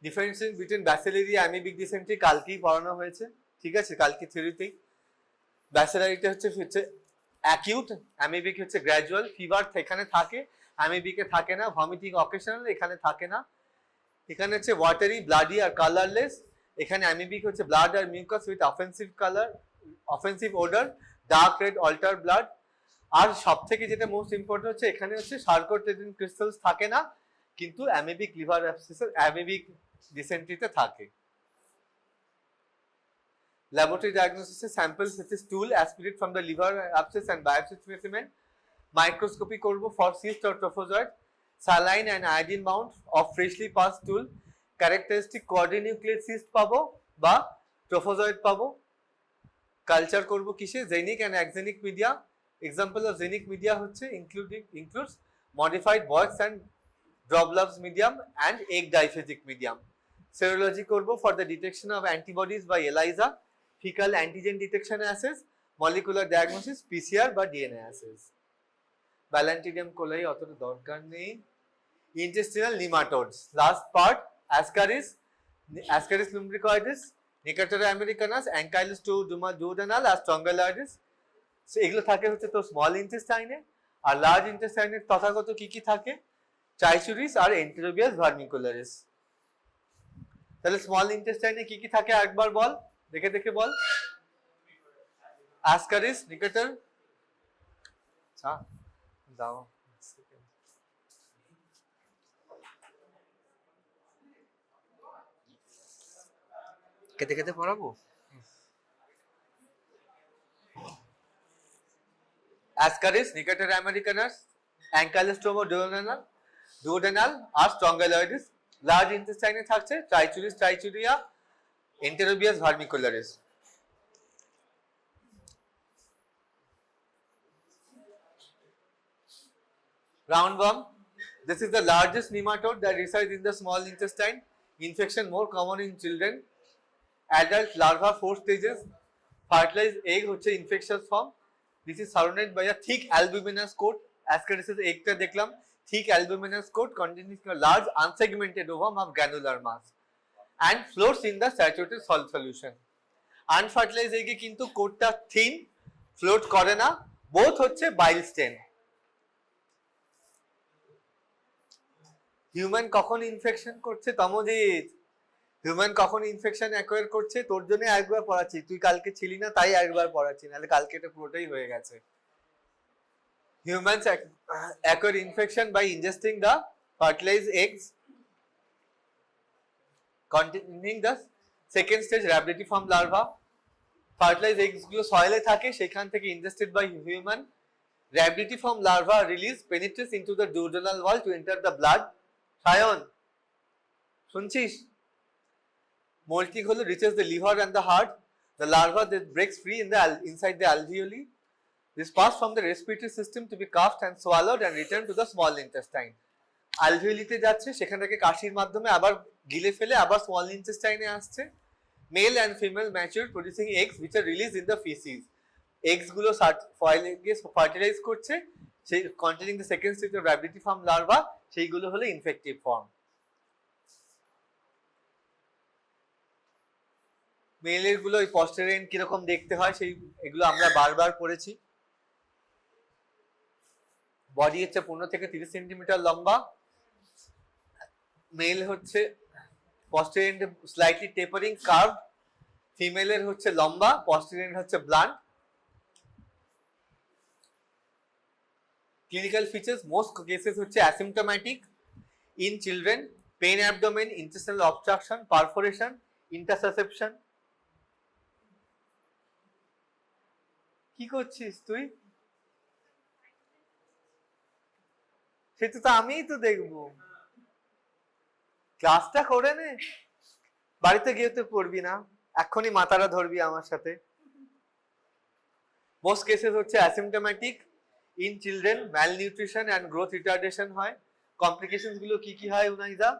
Speaker 1: Differentiation between bacillary amoebic dysentery কালকেই পড়ানো হয়েছে, ঠিক আছে, কালকে থিওরিতেই। ব্যাসিলারিটা হচ্ছে অ্যাকিউট, অ্যামিবিক হচ্ছে গ্র্যাজুয়াল। ফিভার এখানে থাকে, অ্যামিবিকে থাকে না। ভমিটিং অকেশনাল, এখানে থাকে না। এখানে হচ্ছে ওয়াটারি, ব্লাডি আর কালারলেস। এখানে অ্যামিবিক হচ্ছে ব্লাড আর mucus with offensive colour, offensive odour, dark red alter blood. আর সব থেকে যেটা মোস্ট ইম্পর্টেন্ট হচ্ছে এখানে হচ্ছে সার্কোটেডিন ক্রিস্টালস থাকে না, কিন্তু অ্যামিবিক লিভার অ্যাবসেস, অ্যামিবিক ডিসেন্ট্রিতে থাকে। Laboratory diagnosis is samples such as stool aspirate from the liver abscess and biopsy specimen. Microscopy করব for cyst or trophozoid. Saline and iodine mount of freshly passed stool. Characteristic quadrinucleate cyst পাবো বা trophozoid পাবো। কালচার করব কিসে? Xenic and axenic media. Example of xenic media হচ্ছে includes modified Boyx and Droblov's medium and egg diphagic medium. Serology করব for the detection of antibodies by ELISA. Fecal antigen detection assays, molecular diagnosis, PCR বা DNA assays. Balantidium coli অতটা দরকার নেই। Intestinal nematodes. Last part, Ascaris lumbricoides, Nicotera americanus, Ankylosing duodenal আর Strongyloides. So এগুলো থাকে হচ্ছে তো স্মল ইন্টেস্টাইনে। আর লার্জ ইন্টেস্টাইনে তথাগত কি থাকে? ট্রাইচুরিস আর এন্টেরোবিয়াস ভার্মিকুলারিস। তাহলে স্মল ইন্টেস্টাইনে কি থাকে একবার বল, দেখে বল। অ্যাসকারিস, নিকেটার, দাও কেটে পড়াবো। Ascaris, Nicotera americanus, Ankylosing duodenal আর Strongyloides। লার্জ ইন্টেস্টাইনে থাকছে ট্রাইচুরিস, ট্রাইচুরিয়া, Enterobius vermicularis. Roundworm. This is the largest nematode that resides in the small intestine. Infection more common in children. Adult larva 4 stages. Fertilized egg হচ্ছে infectious form. This is surrounded by a thick albuminous coat. Ascarisis egg টা দেখলাম, thick albuminous coat containing a large unsegmented ovum of granular mass and floats in the saturated salt solution. Unfertilized egg এ কিন্তু কোটটা thin, float করে না, both হচ্ছে bile stain. হিউম্যান কখন ইনফেকশন করছে? তমোজিৎ, হিউম্যান কখন ইনফেকশন অ্যাকোয়ার করছে? তোর জন্য একবার পড়াচ্ছি, তুই কালকে ছিলি না তাই একবার পড়াচ্ছি, নাহলে কালকে এটা পুরোটাই হয়ে গেছে। Humans acquire infection by ingesting the fertilized eggs containing the second stage rhabditiform larva. Fertilized eggs গুলো সয়েলে থাকে, সেখান থেকে ingested by human. Rhabditiform larva release penetrates into the duodenal wall to enter the blood. Sayan, শুনছিস? Molting hole reaches the liver and the heart. The larva that breaks free inside the alveoli. This pass from the respiratory system to be coughed and swallowed and return to the small intestine. Alveoli-তে যাচ্ছে, সেখান থেকে কাশির মাধ্যমে আবার গিলে ফেলে আবার small intestine-এ আসছে. Male and female mature producing eggs which are released in the feces. Eggs গুলো foil-এ গিয়ে fertilize করছে, সেই containing the second stage of rhabditiform larva, সেইগুলো হলো infective form. মেলের গুলো ওই posterior কিরকম দেখতে হয় সেই এগুলো আমরা বারবার পড়েছি। বডি হচ্ছে 15 থেকে 30 সেন্টিমিটার লম্বা, মেল হচ্ছে posterior slightly tapering curved, ফিমেলের হচ্ছে লম্বা, posterior হচ্ছে blunt. Clinical features, most cases হচ্ছে asymptomatic in children, pain abdomen, intestinal obstruction, perforation, intussusception. কি করছিস তুই? সেটা তো আমিই তো দেখবো, ক্লাসটা করে নে, বাড়িতে গিয়ে তো পড়বি না, এখনই মাথাটা ধরবি আমার সাথে। মোস্ট কেসেস হচ্ছে asymptomatic in children, malnutrition and growth retardation হয়। কমপ্লিকেশনস গুলো কি কি হয় Unaida?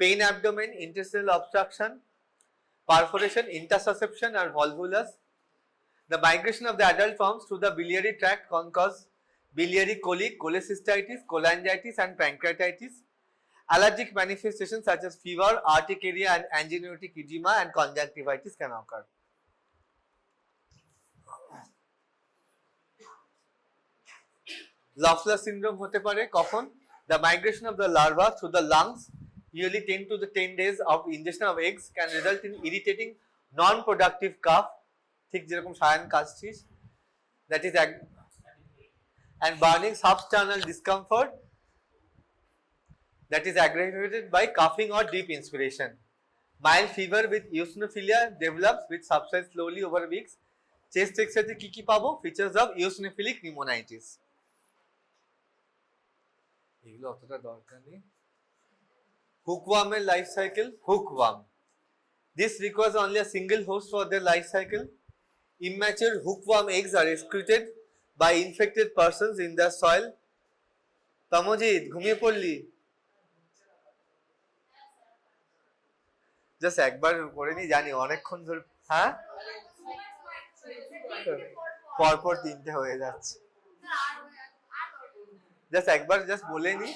Speaker 1: Pain abdomen, intestinal obstruction, perforation, intussusception আর volvulus. The migration of the adult forms through the biliary tract can cause biliary colic, cholecystitis, cholangitis and pancreatitis. Allergic manifestations such as fever, urticaria and angiotic edema and conjunctivitis can occur. Loeffler syndrome hote pare kokhon? The migration of the larva through the lungs, usually 10 to the 10 days of ingestion of eggs, can result in irritating non-productive cough, ঠিক যেরকম Sayan কাশছিস, that is and burning substernal discomfort that is aggravated by coughing or deep inspiration. Mild fever with eosinophilia develops which subsides slowly over weeks. Chest x-ray তে কি কি পাবো? Features of eosinophilic pneumonitis. এগুলো অতটা দরকার নেই। Hookworm এর life cycle. Hookworm, this requires only a single host for their life cycle. Immature hookworm eggs are excreted by infected persons in the soil. Tamojit, ঘুমিয়ে পড়লি? জাস্ট একবার করে নি, জানি অনেকক্ষণ ধরে। হ্যাঁ, পরপর 3টে হয়ে যাচ্ছে, জাস্ট একবার জাস্ট বলে নি।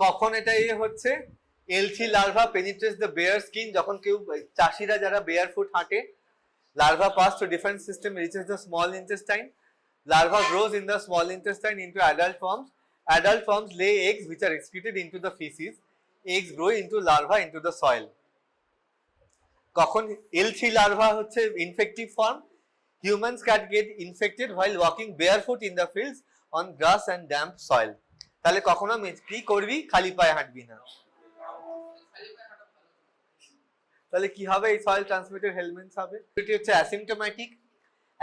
Speaker 1: কখন এটা হচ্ছে? এলথি larva penetrates the bare skin, যখন কেউ চাষিরা যারা বেয়ার ফুট হাঁটে, larva pass to defence system reaches the small intestine. Larva grows in the small intestine into adult forms. Adult forms lay eggs which are excreted into the feces. Eggs grow into larva into the soil. কখন L3 larva হচ্ছে infective form? Humans can get infected while walking barefoot in the fields on grass and damp soil. তাহলে কখনো কি করবি? খালি পায়ে হাঁটবি না। তাহলে কি হবে? এই soil transmitted helminths হবে। এটি হচ্ছে asymptomatic.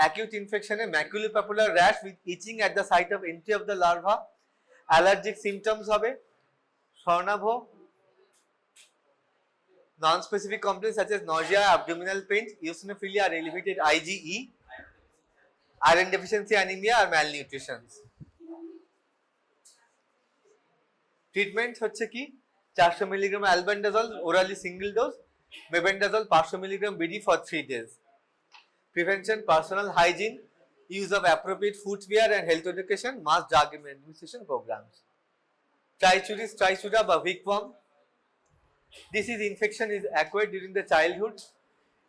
Speaker 1: Acute infection, a maculopapular rash with itching at the site of entry of the larva. Allergic symptoms হবে Swarnabh, non-specific complaints such as nausea, abdominal pain, eosinophilia or elevated IgE, iron deficiency anemia or malnutrition. Treatment হচ্ছে কি 400 milligram albendazole orally single dose, mebendazole 500 milligram BD for 3 days. Prevention, personal hygiene, use of appropriate footwear and health education, mass drug administration programs. Trichuris, trichuta বা wigworm. This is infection is acquired during the childhood,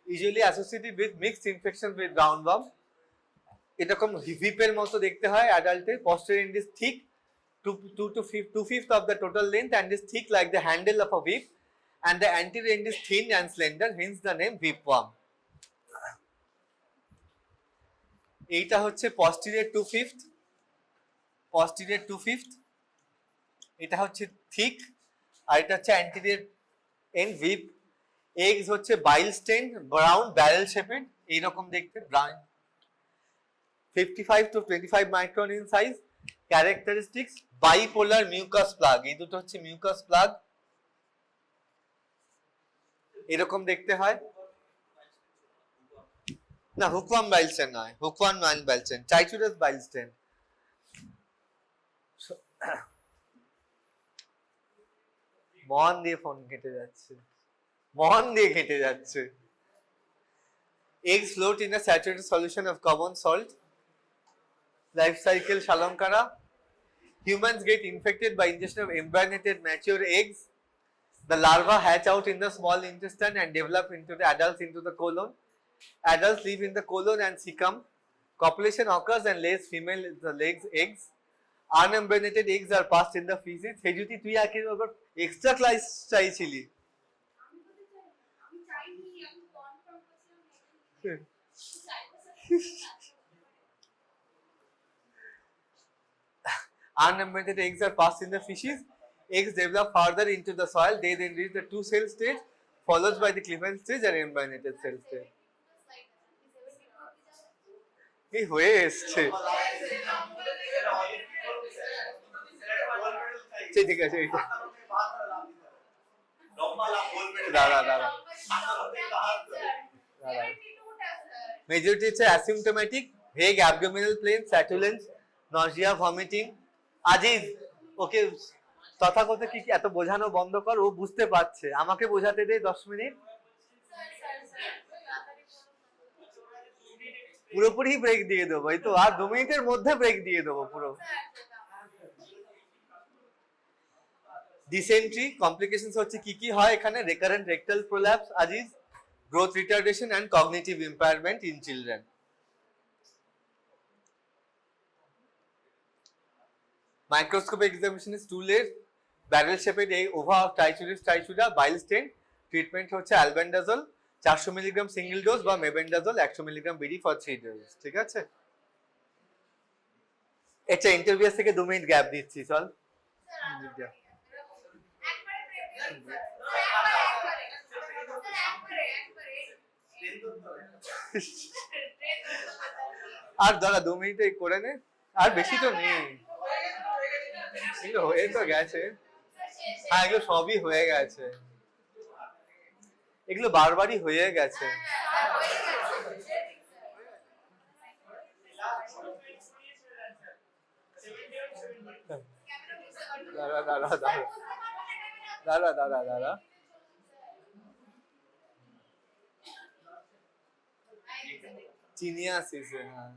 Speaker 1: usually associated with mixed infection with roundworm. এরকম ভিপের মতো দেখতে হয় অ্যাডাল্টে, posterior end is thick, 2/5 of the total length and is thick like the handle of a whip, and the anterior end is thin and slender, hence the name whipworm. এইটা হচ্ছে posterior 2/5, এটা হচ্ছে thick আর এটা হচ্ছে anterior end whip. eggs হচ্ছে bile stain, brown barrel shaped, এইরকম দেখতে, brown, 55 to 25 micron in size. Characteristics, bipolar mucus plug, এই দুটো হচ্ছে mucus plug, এরকম দেখতে হয় না, hookworm bile stain নয়, hookworm bile stain, trichuris bile stain. মন দিয়ে ফোন কেটে যাচ্ছে, মন দিয়ে কেটে যাচ্ছে. Eggs float in a saturated solution of common salt. Life cycle Shalankara. Humans get infected by ingestion of embryonated mature eggs. The larvae hatch out in the small intestine and develop into the adults into the colon. Adults live in the colon and cecum. Copulation occurs and lays female the eggs. Unembryonated eggs are passed in the feces. Hey Jyoti, তুই আগে extra class চাইছিলি. Unembryonated eggs are passed in the feces. Eggs develop further into the soil. They then reach the 2-cell stage, followed by the cleavage stage and embryonated cell stage. এই হয়ে এসছে, ঠিক আছে, দাঁড়া মেজরিটি হচ্ছে asymptomatic, vague abdominal pain, flatulence, nausea, vomiting. Aziz, okay তথাকথ কি এত বোঝানো বন্ধ কর, ও বুঝতে পারছে, আমাকে বোঝাতে দে 10 মিনিট. পুরোপুরি ব্রেক দিয়ে দেবো, এই তো আর 2 মিনিটের মধ্যে ব্রেক দিয়ে দেবো পুরো. ডিসেন্ট্রি কমপ্লিকেশনস হচ্ছে কি কি হয় এখানে, recurrent rectal prolapse, Aziz, growth retardation and cognitive impairment in children. Microscopic examination is 2 layers, barrel shaped ova of Trichuris trichuta, bile stain. Treatment হচ্ছে albendazole 400 মিলিগ্রাম সিঙ্গেল ডোজ বা mebendazole 100 milligram BD for 3 days. ঠিক আছে, এটা ইন্টারভিউ থেকে 2 মিনিট গ্যাপ দিচ্ছি, চল. আর দাঁড়া 2 মিনিটে করে নে, আর বেশি তো নেই, এগুলো হয়ে তো গেছে. হ্যাঁ, এগুলো সবই হয়ে গেছে, এগুলো বারবারই হয়ে গেছে. দাঁড়া চিনিয়াসিস, হ্যাঁ,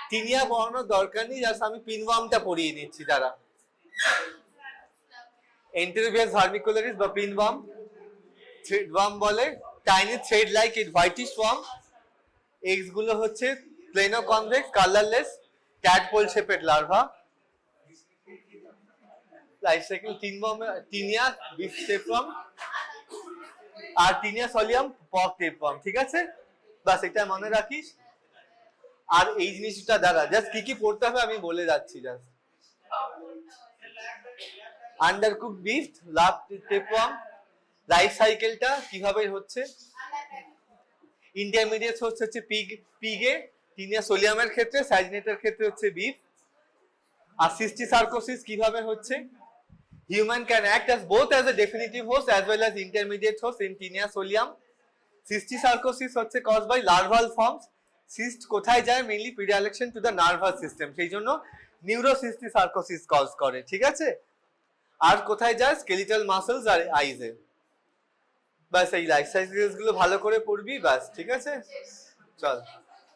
Speaker 1: টিনিয়া পড়ানোর দরকার নেই, জাস্ট আমি পিনওয়ার্মটা পড়িয়ে নিচ্ছি. তারা এন্টেরোভিয়াস ভার্মিকুলারিস বা পিনওয়ার্ম, থ্রেডওয়ার্ম বলে, tiny thread like it whitish worm. Eggs গুলো হচ্ছে plano convex, colourless, tadpole shaped larvae. Life cycle taenia beef tapeworm আর টিনিয়া সলিয়াম পক টেপওয়ার্ম. ঠিক আছে, বাস এটা মনে রাখিস. আর এই জিনিসটা দ্বারা জাস্ট কি কি পড়তে হবে আমি বলে যাচ্ছি. জাস্ট আন্ডারকুক বিফ, লাভ টেপওয়ার্ম, লাইফ সাইকেলটা কিভাবে হচ্ছে. ইন্টারমিডিয়েট হচ্ছে পিগে, টিনিয়া সোলিয়ামের ক্ষেত্রে, সাইজিনেটার ক্ষেত্রে হচ্ছে বিফ. আর সিস্টিসার্কোসিস কিভাবে হচ্ছে? Human can act as both as a definitive host as well as intermediate host in tinea solium. Cysticercosis হচ্ছে caused by larval forms. Cyst কোথায় যায়? Mainly predilection to the nervous system. সেই জন্য neurocysticercosis cause করে, ঠিক আছে? আর কোথায় যায়? Skeletal muscles আর eyes এ। বাস এই লাইফ সাইকেলস গুলো ভালো করে পড়বি, বাস ঠিক আছে, চল।